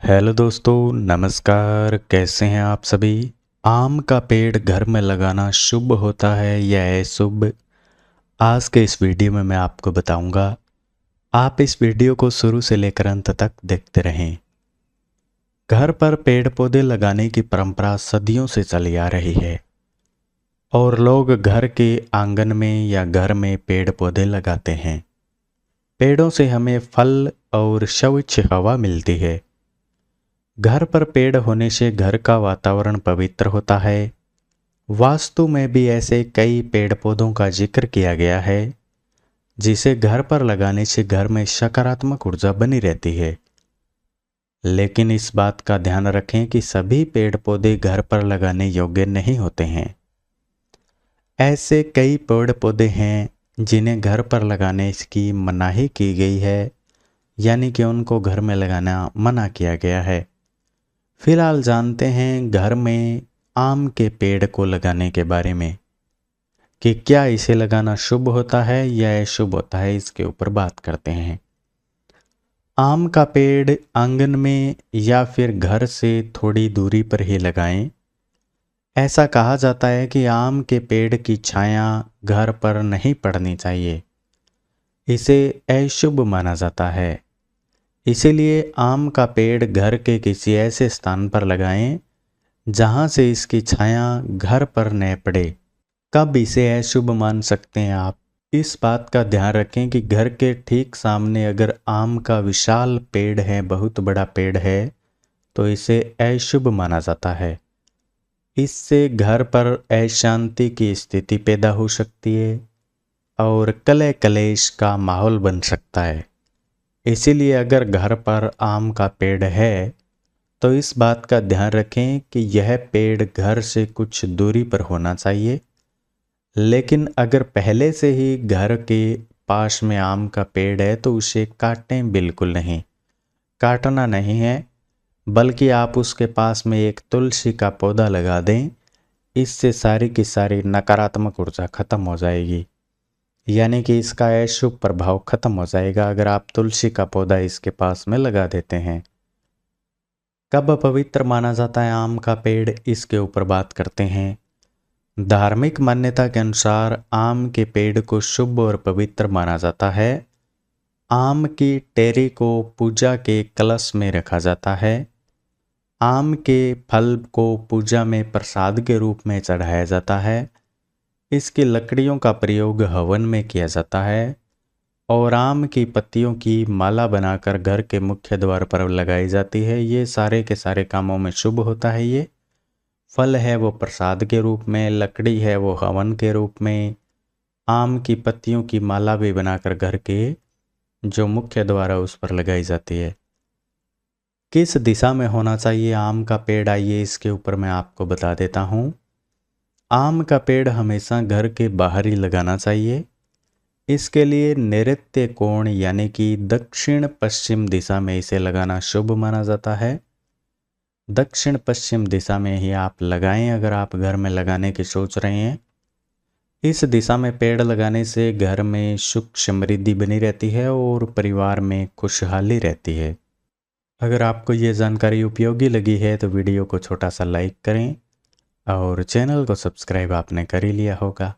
Hello दोस्तों, नमस्कार। कैसे हैं आप सभी। आम का पेड़ घर में लगाना शुभ होता है या अशुभ, आज के इस वीडियो में मैं आपको बताऊंगा। आप इस वीडियो को शुरू से लेकर अंत तक देखते रहें। घर पर पेड़ पौधे लगाने की परंपरा सदियों से चली आ रही है और लोग घर के आंगन में या घर में पेड़ पौधे लगाते हैं। पेड़ों से हमें फल और स्वच्छ हवा मिलती है। घर पर पेड़ होने से घर का वातावरण पवित्र होता है। वास्तु में भी ऐसे कई पेड़ पौधों का जिक्र किया गया है जिसे घर पर लगाने से घर में सकारात्मक ऊर्जा बनी रहती है। लेकिन इस बात का ध्यान रखें कि सभी पेड़ पौधे घर पर लगाने योग्य नहीं होते हैं। ऐसे कई पेड़ पौधे हैं जिन्हें घर पर लगाने की मनाही की गई है, यानी कि उनको घर में लगाना मना किया गया है। फिलहाल जानते हैं घर में आम के पेड़ को लगाने के बारे में कि क्या इसे लगाना शुभ होता है या अशुभ होता है। इसके ऊपर बात करते हैं। आम का पेड़ आंगन में या फिर घर से थोड़ी दूरी पर ही लगाएं। ऐसा कहा जाता है कि आम के पेड़ की छाया घर पर नहीं पड़नी चाहिए, इसे अशुभ माना जाता है। इसीलिए आम का पेड़ घर के किसी ऐसे स्थान पर लगाएं जहां से इसकी छाया घर पर न पड़े। कब इसे अशुभ मान सकते हैं आप, इस बात का ध्यान रखें कि घर के ठीक सामने अगर आम का विशाल पेड़ है, बहुत बड़ा पेड़ है, तो इसे अशुभ माना जाता है। इससे घर पर अशांति की स्थिति पैदा हो सकती है और कलह कलेश का माहौल बन सकता है। इसीलिए अगर घर पर आम का पेड़ है तो इस बात का ध्यान रखें कि यह पेड़ घर से कुछ दूरी पर होना चाहिए। लेकिन अगर पहले से ही घर के पास में आम का पेड़ है तो उसे काटें बिल्कुल नहीं, काटना नहीं है, बल्कि आप उसके पास में एक तुलसी का पौधा लगा दें। इससे सारी की सारी नकारात्मक ऊर्जा खत्म हो जाएगी, यानी कि इसका अशुभ प्रभाव खत्म हो जाएगा अगर आप तुलसी का पौधा इसके पास में लगा देते हैं। कब पवित्र माना जाता है आम का पेड़, इसके ऊपर बात करते हैं। धार्मिक मान्यता के अनुसार आम के पेड़ को शुभ और पवित्र माना जाता है। आम की टेरी को पूजा के कलश में रखा जाता है। आम के फल को पूजा में प्रसाद के रूप में चढ़ाया जाता है। इसकी लकड़ियों का प्रयोग हवन में किया जाता है और आम की पत्तियों की माला बनाकर घर के मुख्य द्वार पर लगाई जाती है। ये सारे के सारे कामों में शुभ होता है। ये फल है वो प्रसाद के रूप में, लकड़ी है वो हवन के रूप में, आम की पत्तियों की माला भी बनाकर घर के जो मुख्य द्वार है उस पर लगाई जाती है। किस दिशा में होना चाहिए आम का पेड़, आइए इसके ऊपर मैं आपको बता देता हूँ। आम का पेड़ हमेशा घर के बाहर ही लगाना चाहिए। इसके लिए नैऋत्य कोण यानी कि दक्षिण पश्चिम दिशा में इसे लगाना शुभ माना जाता है। दक्षिण पश्चिम दिशा में ही आप लगाएं अगर आप घर में लगाने की सोच रहे हैं। इस दिशा में पेड़ लगाने से घर में सुख समृद्धि बनी रहती है और परिवार में खुशहाली रहती है। अगर आपको ये जानकारी उपयोगी लगी है तो वीडियो को छोटा सा लाइक करें और चैनल को सब्सक्राइब आपने कर ही लिया होगा।